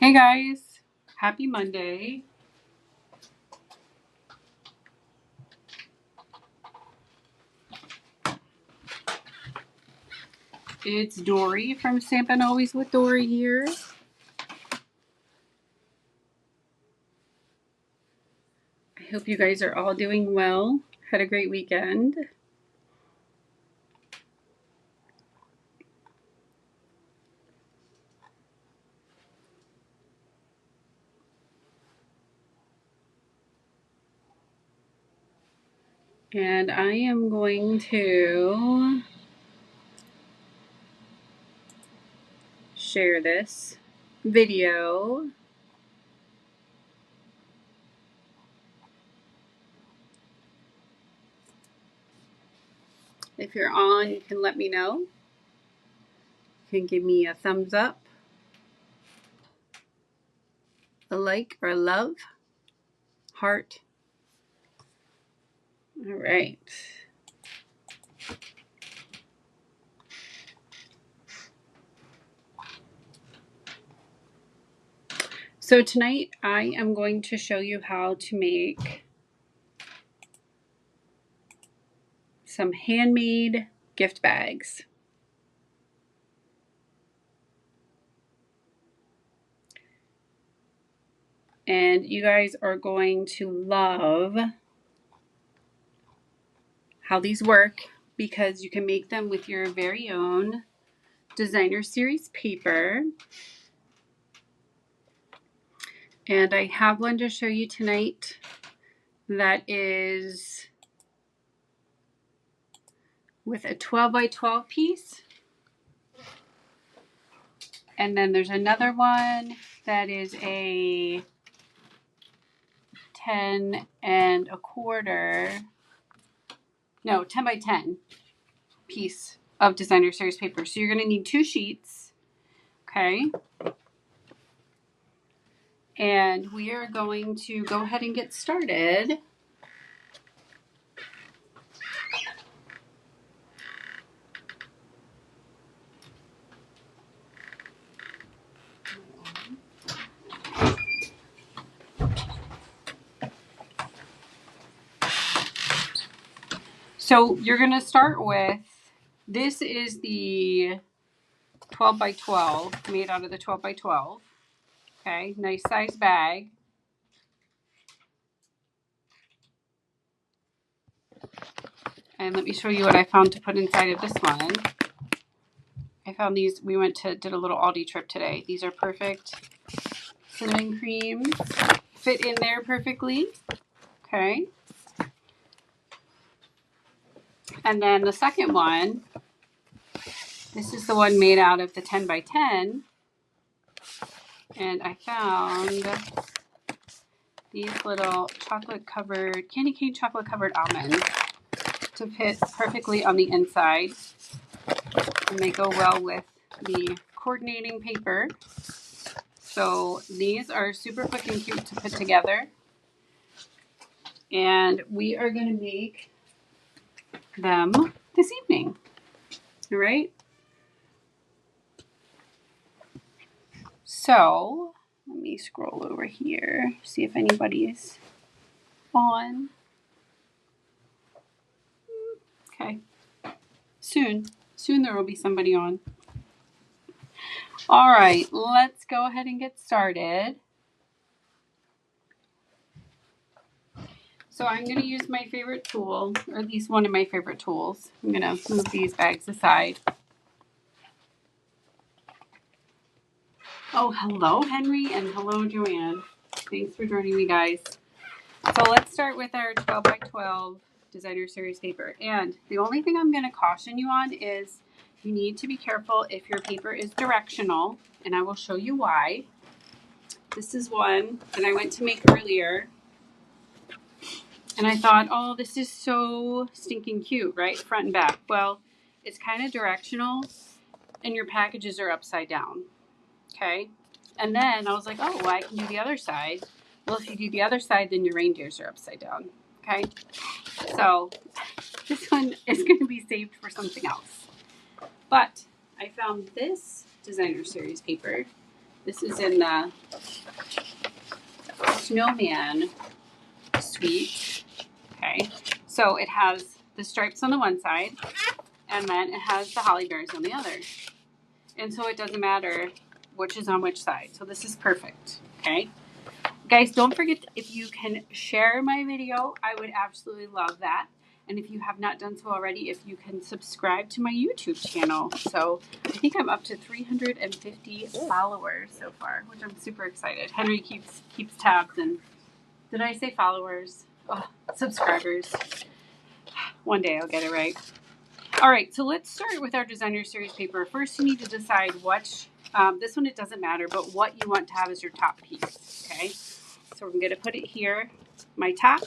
Hey guys, happy Monday. It's Dory from Stampin' Always with Dory here. I hope you guys are all doing well. Had a great weekend. And I am going to share this video. If you're on, you can let me know. You can give me a thumbs up, a like, or a love, heart. All right. So tonight I am going to show you how to make some handmade gift bags. And you guys are going to love how these work because you can make them with your very own designer series paper. And I have one to show you tonight that is with a 12 by 12 piece. And then there's another one that is a 10 and a quarter, no, 10 by 10 piece of designer series paper. So you're going to need 2 sheets, okay? And we are going to go ahead and get started. So you're going to start with, this is the 12 by 12, made out of the 12 by 12. Okay, nice size bag. And let me show you what I found to put inside of this one. I found these, we did a little Aldi trip today. These are perfect cinnamon creams. Fit in there perfectly. Okay. And then the second one, this is the one made out of the 10 by 10. And I found these little candy cane chocolate covered almonds to fit perfectly on the inside. And they go well with the coordinating paper. So these are super quick and cute to put together. And we are going to make them this evening. All right. So let me scroll over here, see if anybody's on. Okay. Soon there will be somebody on. All right, let's go ahead and get started. So I'm going to use my favorite tool, or at least one of my favorite tools. I'm going to move these bags aside. Oh, hello, Henry, and hello, Joanne. Thanks for joining me, guys. So let's start with our 12 by 12 designer series paper. And the only thing I'm going to caution you on is you need to be careful if your paper is directional, and I will show you why. This is one that I went to make earlier. And I thought, oh, this is so stinking cute, right? Front and back. Well, it's kind of directional, and your packages are upside down, okay? And then I was like, oh, well, I can do the other side. Well, if you do the other side, then your reindeers are upside down, okay? So this one is going to be saved for something else. But I found this designer series paper This is in the Snowman suite. Okay, so it has the stripes on the one side, and then it has the holly berries on the other. And so it doesn't matter which is on which side. So this is perfect. Okay. Guys, don't forget, if you can share my video, I would absolutely love that. And if you have not done so already, if you can subscribe to my YouTube channel. So I think I'm up to 350 followers so far, which I'm super excited. Henry keeps tabs, and did I say followers? Oh, subscribers. One day I'll get it right. All right, so let's start with our designer series paper. First, you need to decide which, this one it doesn't matter, but what you want to have as your top piece, okay? So I'm going to put it here, my top.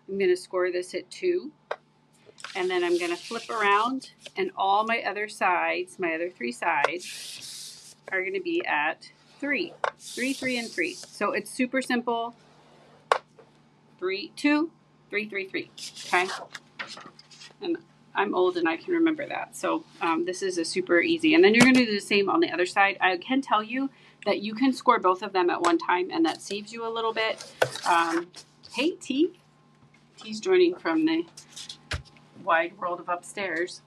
I'm going to score this at 2. And then I'm going to flip around, and all my other sides, my other 3 sides, are going to be at 3. 3, 3, and 3. So it's super simple. 3, 2, 3, 3, 3. Okay? And I'm old and I can remember that. So this is a super easy. And then you're going to do the same on the other side. I can tell you that you can score both of them at one time, and that saves you a little bit. Hey, T. T's joining from the wide world of upstairs.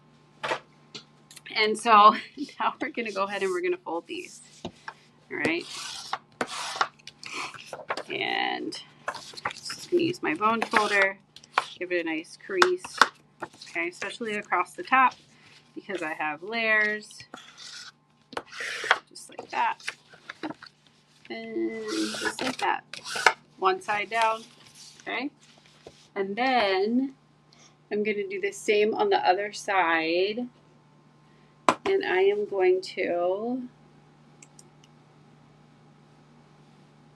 And so now we're going to go ahead and we're going to fold these. All right. And just going to use my bone folder, give it a nice crease. Okay, especially across the top because I have layers. Just like that. And just like that. One side down. Okay. And then I'm going to do the same on the other side. And I am going to,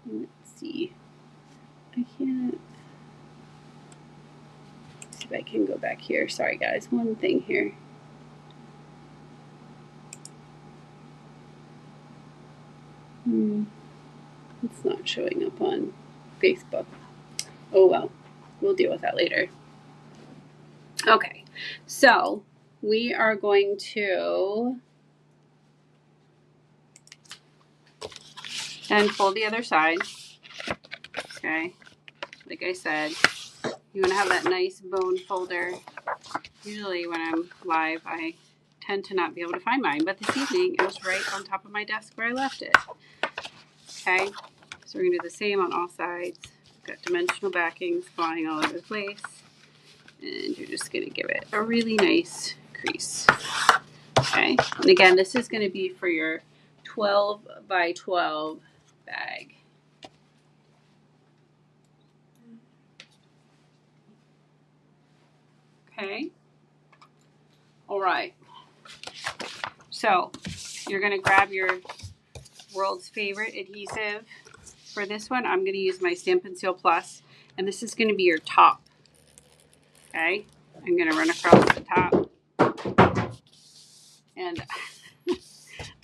let's see, I can't, see if I can go back here. Sorry guys, one thing here. It's not showing up on Facebook. Oh well, we'll deal with that later. Okay, so we are going to then fold the other side. Okay, like I said, you want to have that nice bone folder. Usually when I'm live, I tend to not be able to find mine, but this evening it was right on top of my desk where I left it. Okay, so we're going to do the same on all sides. Got dimensional backings flying all over the place. And you're just going to give it a really nice crease. Okay, and again, this is going to be for your 12 by 12 bag. Okay, all right. So you're going to grab your world's favorite adhesive. For this one, I'm going to use my Stampin' Seal Plus, and this is going to be your top. Okay, I'm going to run across the top, and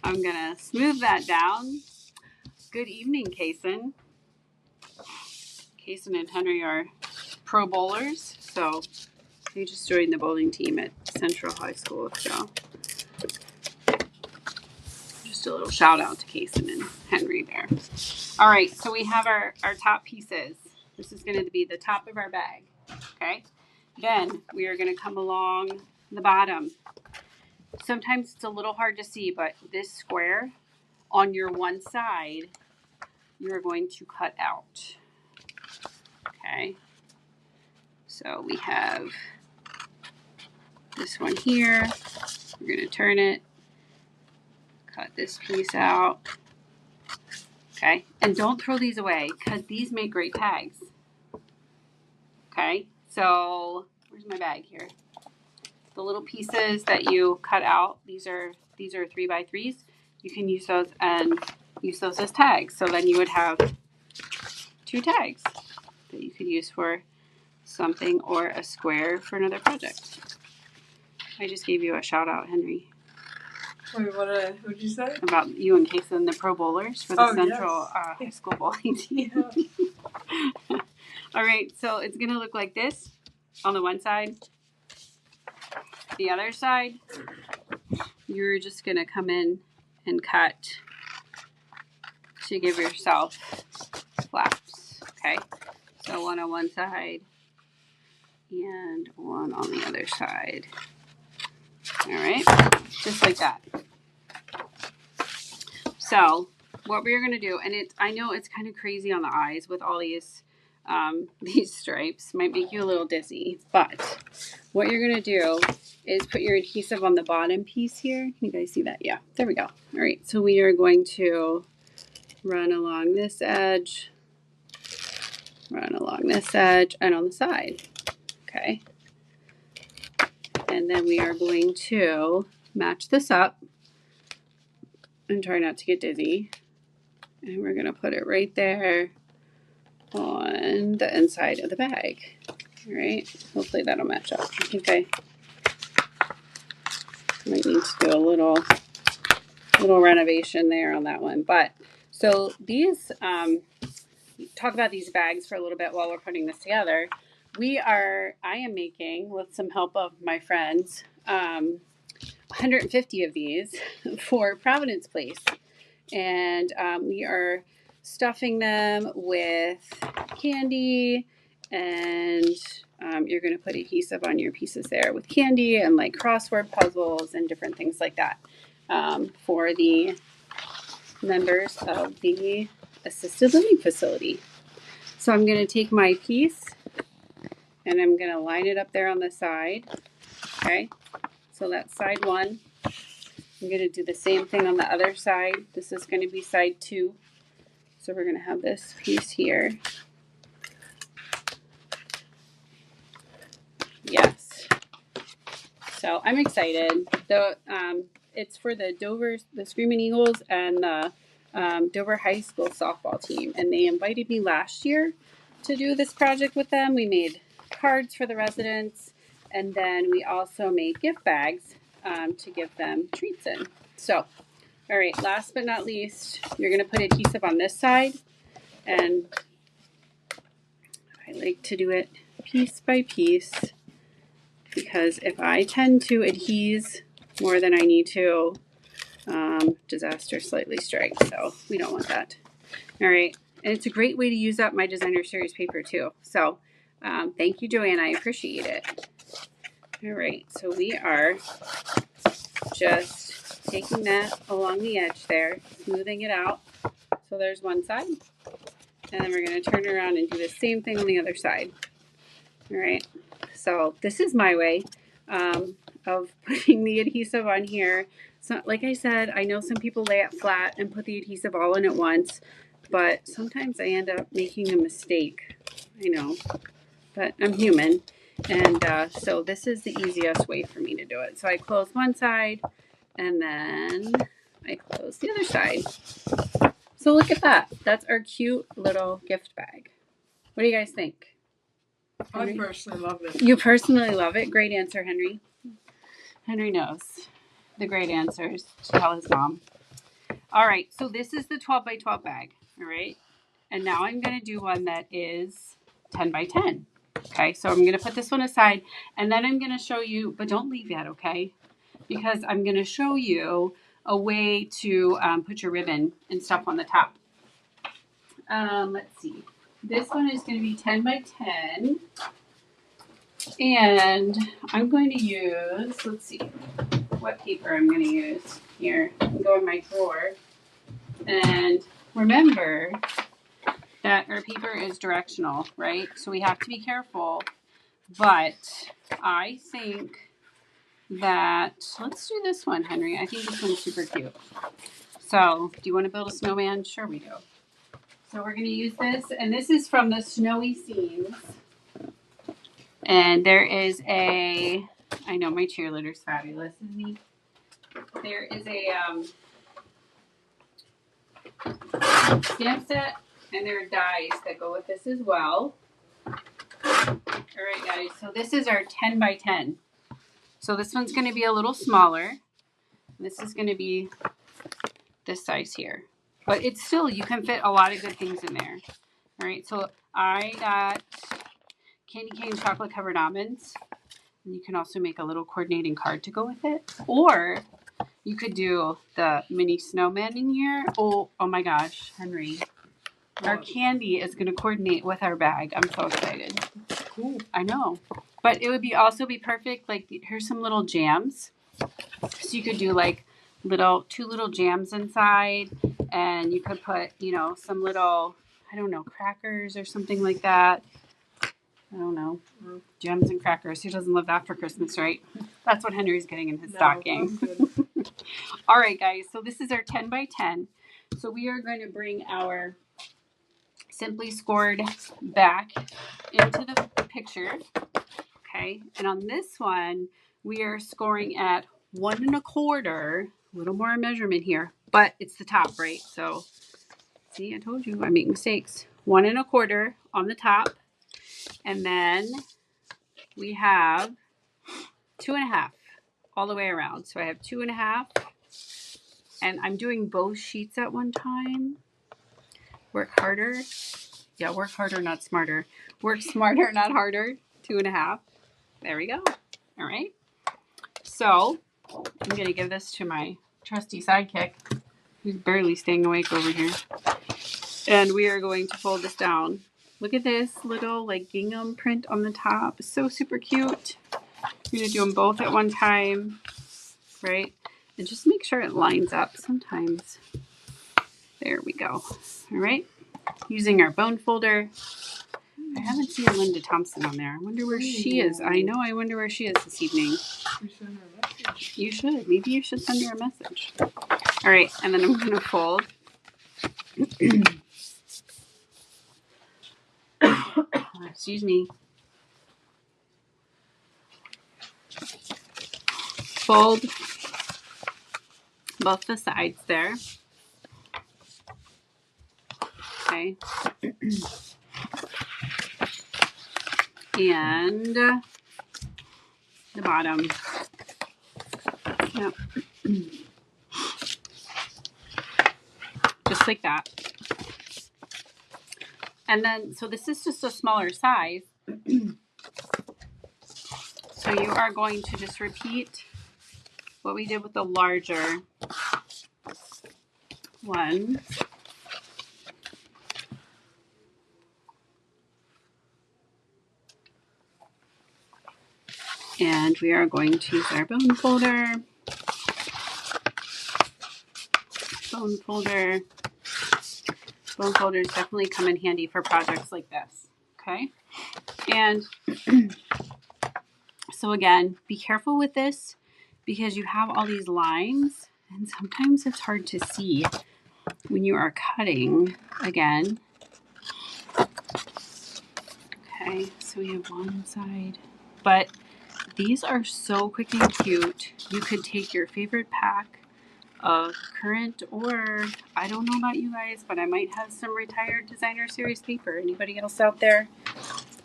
I'm going to smooth that down. Good evening, Kaysen. Kaysen and Henry are pro bowlers, so they just joined the bowling team at Central High School. So just a little shout out to Kaysen and Henry there. All right, so we have our top pieces. This is going to be the top of our bag. Okay, then we are going to come along the bottom. Sometimes it's a little hard to see, but this square on your one side, you're going to cut out. Okay, so we have this one here. We're going to turn it, cut this piece out. Okay, and don't throw these away because these make great tags. Okay, so where's my bag here? The little pieces that you cut out, these are 3x3s. You can use those and use those as tags. So then you would have 2 tags that you could use for something or a square for another project. I just gave you a shout out, Henry. Wait, what did you say? About you and Kaysen, the pro bowlers for the Central High School bowling team. Yeah. All right, so it's going to look like this on the one side. The other side, you're just going to come in and cut to give yourself flaps. Okay, so one on one side and one on the other side. All right, just like that. So what we're going to do, and I know it's kind of crazy on the eyes with all these stripes, might make you a little dizzy, but what you're going to do is put your adhesive on the bottom piece here. Can you guys see that? Yeah, there we go. All right, so we are going to run along this edge, run along this edge, and on the side. Okay. And then we are going to match this up and try not to get dizzy. And we're going to put it right there on the inside of the bag. All right. Hopefully that'll match up. I think I might need to do a little renovation there on that one. But so these, talk about these bags for a little bit while we're putting this together. I am making, with some help of my friends, 150 of these for Providence Place. And we are stuffing them with candy, and you're going to put adhesive on your pieces there with candy and like crossword puzzles and different things like that for the members of the assisted living facility. So I'm going to take my piece and I'm going to line it up there on the side. Okay, so that's side one. I'm going to do the same thing on the other side. This is going to be side two. So we're going to have this piece here. Yes. So I'm excited. It's for the Screaming Eagles and the Dover High School softball team. And they invited me last year to do this project with them. We made cards for the residents. And then we also made gift bags to give them treats in. So, all right, last but not least, you're going to put adhesive on this side. And I like to do it piece by piece because if I tend to adhese more than I need to, disaster slightly strikes. So we don't want that. All right. And it's a great way to use up my designer series paper too. So thank you, Joanne. I appreciate it. All right. So we are just taking that along the edge there, smoothing it out. So there's one side. And then we're going to turn around and do the same thing on the other side. All right. So this is my way of putting the adhesive on here. So like I said, I know some people lay it flat and put the adhesive all in at once, but sometimes I end up making a mistake. I know, but I'm human. And so this is the easiest way for me to do it. So I close one side and then I close the other side. So look at that. That's our cute little gift bag. What do you guys think? Henry? I personally love it. You personally love it? Great answer, Henry. Henry knows the great answers to tell his mom. All right, so this is the 12 by 12 bag, all right? And now I'm going to do one that is 10 by 10. Okay, so I'm going to put this one aside, and then I'm going to show you, but don't leave yet, okay? Because I'm going to show you a way to put your ribbon and stuff on the top. Let's see. This one is going to be 10 by 10. And I'm going to use, let's see, what paper I'm going to use here. I'll go in my drawer. And remember that our paper is directional, right? So we have to be careful. But I think that, let's do this one, Henry. I think this one's super cute. So, do you want to build a snowman? Sure we do. So we're going to use this, and this is from the Snowy Scenes. And there is I know my cheerleader's fabulous, isn't he? There is a stamp set, and there are dies that go with this as well. All right, guys, so this is our 10 by 10. So this one's going to be a little smaller. This is going to be this size here. But it's still, you can fit a lot of good things in there. All right, so I got candy cane chocolate covered almonds. And you can also make a little coordinating card to go with it. Or You could do the mini snowman in here. Oh my gosh, Henry. Our candy is going to coordinate with our bag. I'm so excited. Cool. I know. But it would also be perfect. Like, here's some little jams. So you could do like two little jams inside, and you could put, some little, I don't know, crackers or something like that. I don't know. Jams and crackers. Who doesn't love that for Christmas, right? That's what Henry's getting in his stocking. All right, guys. So this is our 10 by 10. So we are going to bring our Simply Scored back into the picture. Okay. And on this one, we are scoring at 1 1/4. A little more measurement here, but it's the top, right? So see, I told you I make mistakes. 1 1/4 on the top. And then we have 2.5 all the way around. So I have 2.5, and I'm doing both sheets at one time. Work harder. Yeah, work harder, not smarter. Work smarter, not harder. 2.5. There we go. All right. So I'm going to give this to my trusty sidekick, who's barely staying awake over here. And we are going to fold this down. Look at this little like gingham print on the top. So super cute. We're going to do them both at one time, right? And just make sure it lines up sometimes. There we go. All right. Using our bone folder. I haven't seen Linda Thompson on there. I wonder where she is. I know. I wonder where she is this evening. You should. Maybe you should send her a message. All right. And then I'm going to fold. Excuse me. Fold both the sides there. Okay. And the bottom. Yep. Just like that. And then, so this is just a smaller size. So you are going to just repeat what we did with the larger one. And we are going to use our bone folder. Bone folder. Bone folders definitely come in handy for projects like this. Okay. And so again, be careful with this because you have all these lines and sometimes it's hard to see when you are cutting again. Okay, so we have one side, but these are so quick and cute. You could take your favorite pack of current, or I don't know about you guys, but I might have some retired designer series paper. Anybody else out there?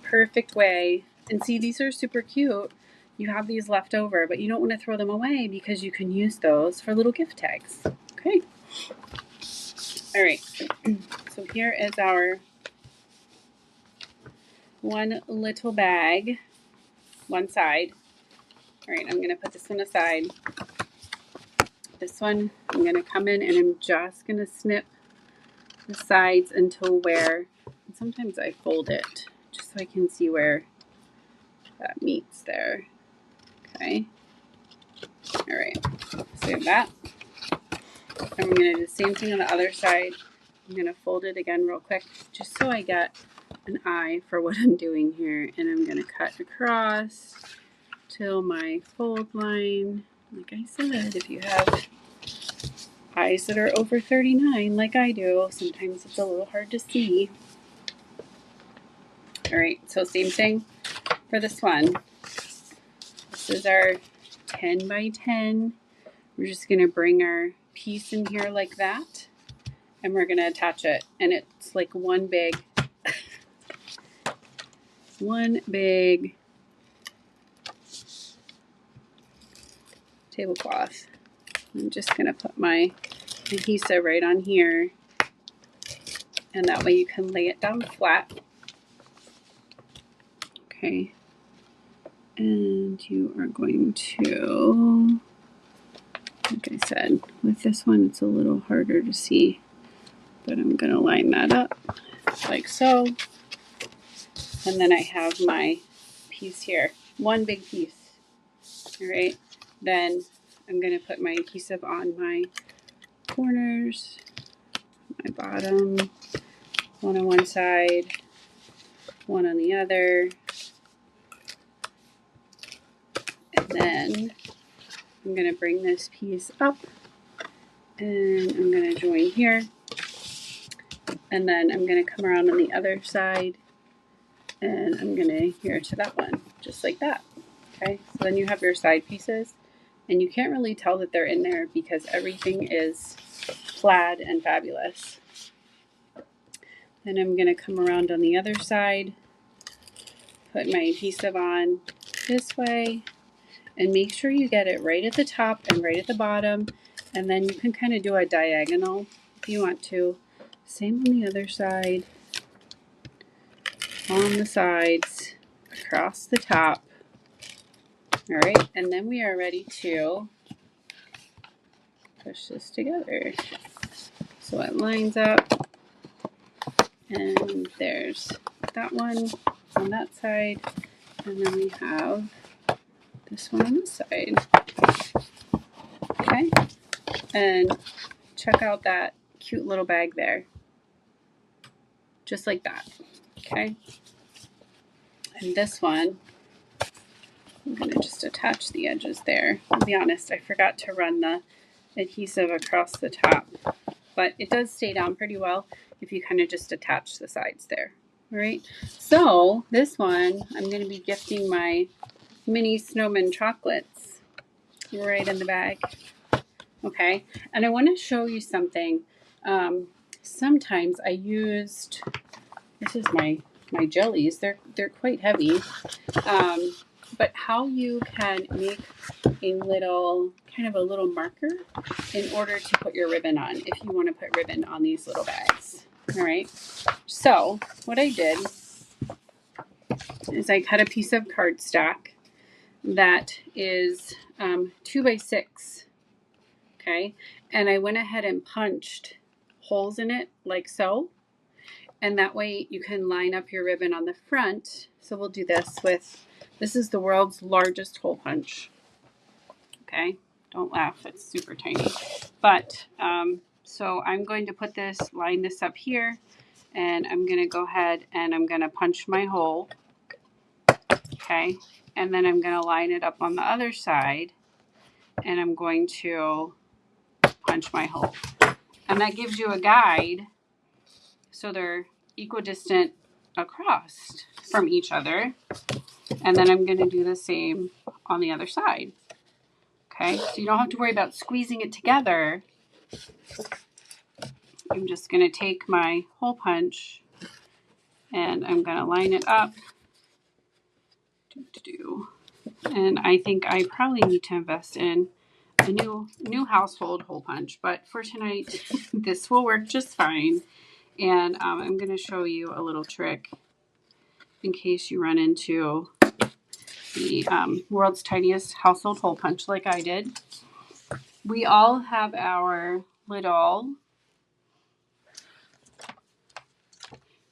Perfect way. And see, these are super cute. You have these left over, but you don't want to throw them away because you can use those for little gift tags. Okay. All right. So here is our one little bag, one side. All right, I'm going to put this one aside. This one, I'm going to come in and I'm just going to snip the sides until where, and sometimes I fold it just so I can see where that meets there. Okay. All right, save that. And we're going to do the same thing on the other side. I'm going to fold it again real quick just so I get an eye for what I'm doing here. And I'm going to cut across till my fold line. Like I said, if you have eyes that are over 39 like I do, sometimes it's a little hard to see. All right, so same thing for this one. This is our 10 by 10. We're just going to bring our piece in here like that, and we're going to attach it. And it's like one big tablecloth. I'm just going to put my adhesive right on here, and that way you can lay it down flat. Okay. And you are going to, like I I said, with this one, it's a little harder to see, but I'm going to line that up like so. And then I have my piece here, one big piece. All right. Then I'm going to put my adhesive on my corners, my bottom, one on one side, one on the other. And then I'm going to bring this piece up and I'm going to join here. And then I'm going to come around on the other side and I'm going to adhere to that one, just like that. Okay, so then you have your side pieces and you can't really tell that they're in there because everything is plaid and fabulous. Then I'm going to come around on the other side, put my adhesive on this way, and make sure you get it right at the top and right at the bottom. And then you can kind of do a diagonal if you want to. Same on the other side, on the sides, across the top. All right, and then we are ready to push this together. So it lines up, and there's that one on that side, and then we have this one on this side. Okay, and check out that cute little bag there. Just like that. Okay, and this one, I'm going to just attach the edges there. I'll be honest, I forgot to run the adhesive across the top, but it does stay down pretty well if you kind of just attach the sides there. All right, so this one, I'm going to be gifting my mini snowman chocolates right in the bag. Okay, and I want to show you something. Sometimes I used, this is my jellies, they're quite heavy, but how you can make a little, kind of a little marker in order to put your ribbon on, if you want to put ribbon on these little bags. All right, so what I did is I cut a piece of cardstock that is 2 by 6, okay, and I went ahead and punched holes in it like so, and that way you can line up your ribbon on the front. So we'll do this with, this is the world's largest hole punch. Okay, don't laugh, it's super tiny. But so I'm going to put this, line this up here, and I'm going to go ahead and I'm going to punch my hole. Okay, and then I'm going to line it up on the other side, and I'm going to punch my hole. And that gives you a guide, so they're equidistant across from each other. And then I'm going to do the same on the other side. Okay, so you don't have to worry about squeezing it together. I'm just going to take my hole punch and I'm going to line it up. And I think I probably need to invest in a new household hole punch, but for tonight, this will work just fine. And I'm going to show you a little trick in case you run into the world's tiniest household hole punch like I did. We all have our little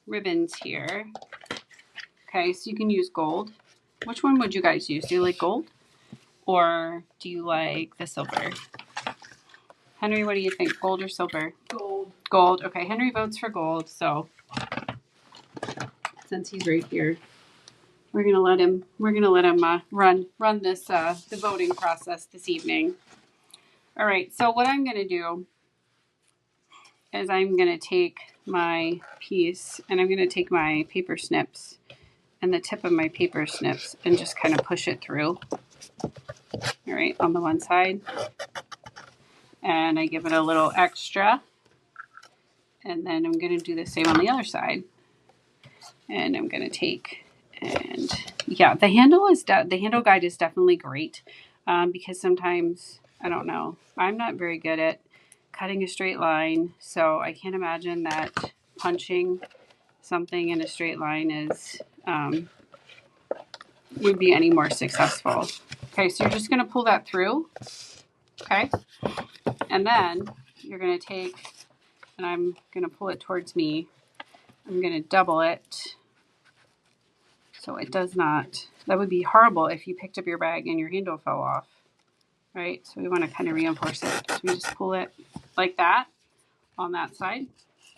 ribbons here. Okay, so you can use gold. Which one would you guys use? Do you like gold or do you like the silver? Henry, what do you think? Gold or silver? Gold. Gold. Okay, Henry votes for gold. So since he's right here, we're gonna let him run this the voting process this evening. All right. So what I'm gonna do is I'm gonna take my piece and I'm gonna take my paper snips and the tip of my paper snips and just kind of push it through. All right, on the one side. And I give it a little extra. And then I'm going to do the same on the other side. And I'm going to take, and yeah, the handle guide is definitely great because sometimes, I don't know, I'm not very good at cutting a straight line. So I can't imagine that punching something in a straight line is would be any more successful. Okay, so you're just going to pull that through. Okay. And then you're going to take, and I'm going to pull it towards me. I'm going to double it so it does not, that would be horrible if you picked up your bag and your handle fell off, right? So we want to kind of reinforce it. So we just pull it like that on that side,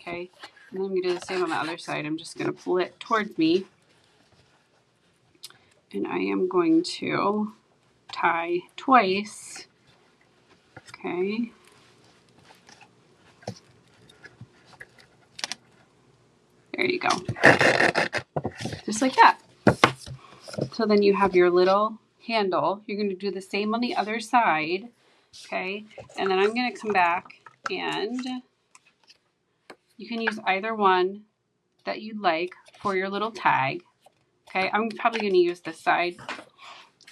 okay? And then I'm going to do the same on the other side. I'm just going to pull it towards me. And I am going to tie twice, okay? There you go. Just like that. So then you have your little handle. You're going to do the same on the other side, okay? And then I'm going to come back and you can use either one that you'd like for your little tag, okay? I'm probably going to use this side.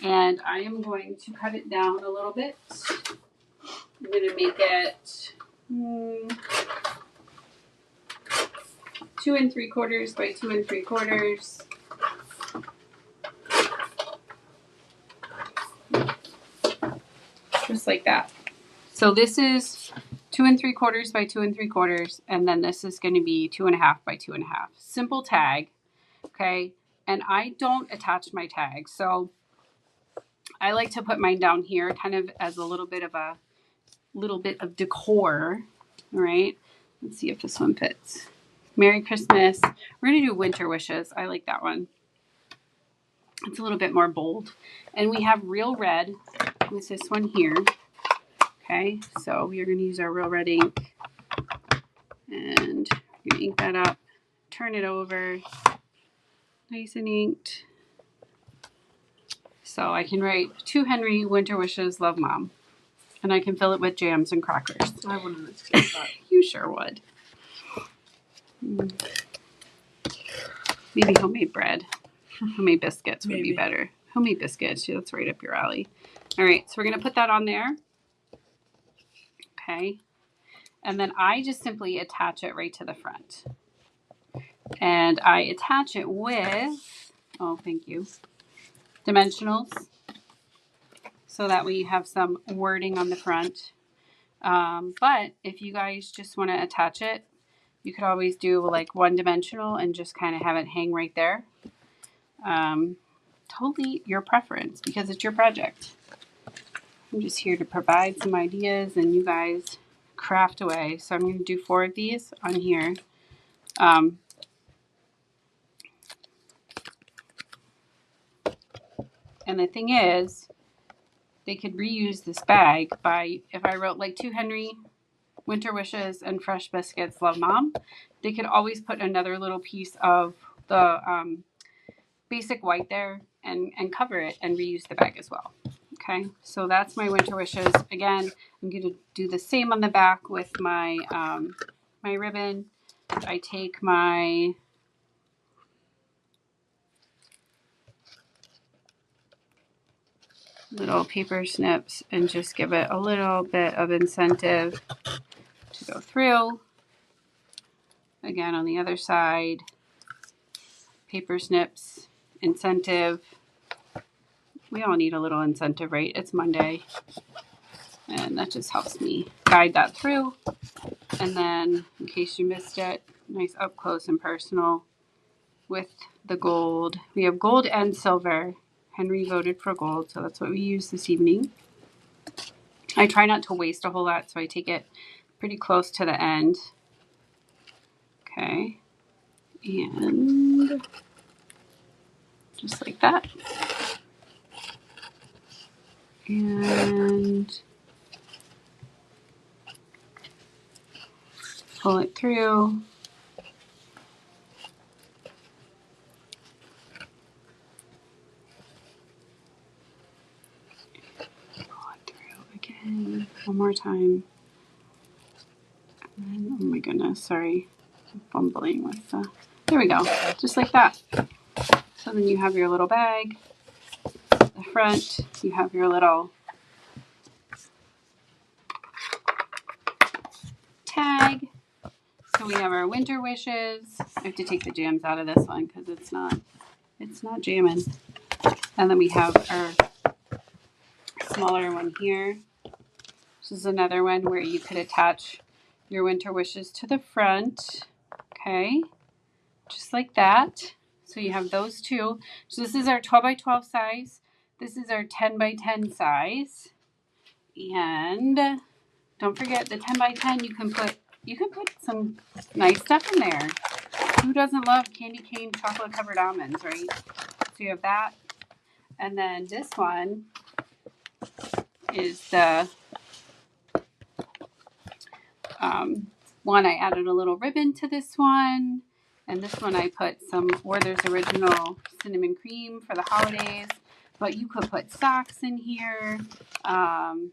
And I am going to cut it down a little bit. I'm going to make it 2 3/4 by 2 3/4. Just like that. So this is 2 3/4 by 2 3/4, and then this is going to be 2.5 by 2.5. Simple tag, okay? And I don't attach my tag, so I like to put mine down here, kind of as a little bit of decor. All right. Let's see if this one fits. Merry Christmas. We're gonna do winter wishes. I like that one. It's a little bit more bold, and we have real red with this one here. Okay, so we're going to use our real red ink, and we're going to ink that up, turn it over, nice and inked. So I can write to Henry, winter wishes, love mom. And I can fill it with jams and crackers. I wouldn't escape that. You sure would. Maybe homemade bread. Homemade biscuits would be better. Homemade biscuits, yeah, that's right up your alley. All right, so we're going to put that on there. Okay, and then I just simply attach it right to the front. And I attach it with, oh, thank you, dimensionals. So that way you have some wording on the front. But if you guys just want to attach it, you could always do like 1 dimensional and just kind of have it hang right there. Totally your preference because it's your project. I'm just here to provide some ideas and you guys craft away. So I'm going to do 4 of these on here. And the thing is, they could reuse this bag by, if I wrote like to Henry, winter wishes, and fresh biscuits, love mom, they could always put another little piece of the basic white there and cover it and reuse the bag as well. Okay, so that's my winter wishes. Again, I'm going to do the same on the back with my my ribbon. I take my little paper snips and just give it a little bit of incentive to go through. Again, on the other side, paper snips, incentive. We all need a little incentive, right? It's Monday. And that just helps me guide that through. And then, in case you missed it, nice up close and personal with the gold. We have gold and silver. Henry voted for gold, so that's what we use this evening. I try not to waste a whole lot, so I take it pretty close to the end. Okay. And just like that. And pull it through. Pull it through again. One more time. And then, oh my goodness, sorry. I'm fumbling with the, there we go. Just like that. So then you have your little bag. The front, you have your little tag. So we have our winter wishes. I have to take the jams out of this one because it's not jamming. And then we have our smaller one here. This is another one where you could attach your winter wishes to the front. Okay, just like that. So you have those two. So this is our 12 by 12 size. This is our 10 by 10 size. And don't forget the 10 by 10, you can put some nice stuff in there. Who doesn't love candy cane chocolate covered almonds, right? So you have that. And then this one is the one. I added a little ribbon to this one. And this one I put some Werther's Original Cinnamon Cream for the holidays. But you could put socks in here,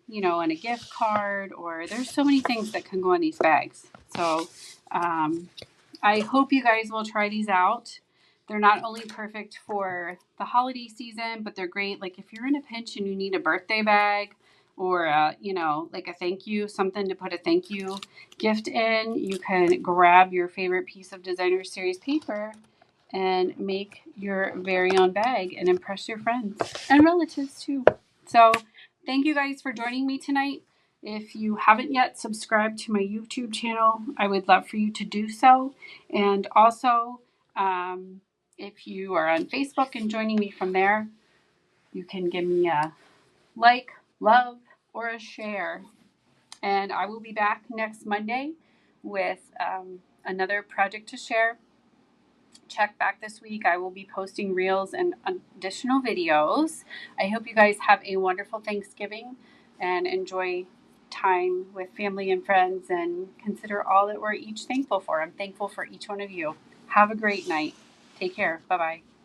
you know, and a gift card, or there's so many things that can go in these bags. So I hope you guys will try these out. They're not only perfect for the holiday season, but they're great. Like if you're in a pinch and you need a birthday bag or, you know, like a thank you, something to put a thank you gift in, you can grab your favorite piece of Designer Series paper and make your very own bag and impress your friends and relatives too. So thank you guys for joining me tonight. If you haven't yet subscribed to my YouTube channel, I would love for you to do so. And also, if you are on Facebook and joining me from there, you can give me a like, love, or a share. And I will be back next Monday with another project to share. Check back this week. I will be posting reels and additional videos. I hope you guys have a wonderful Thanksgiving and enjoy time with family and friends and consider all that we're each thankful for. I'm thankful for each one of you. Have a great night. Take care. Bye-bye.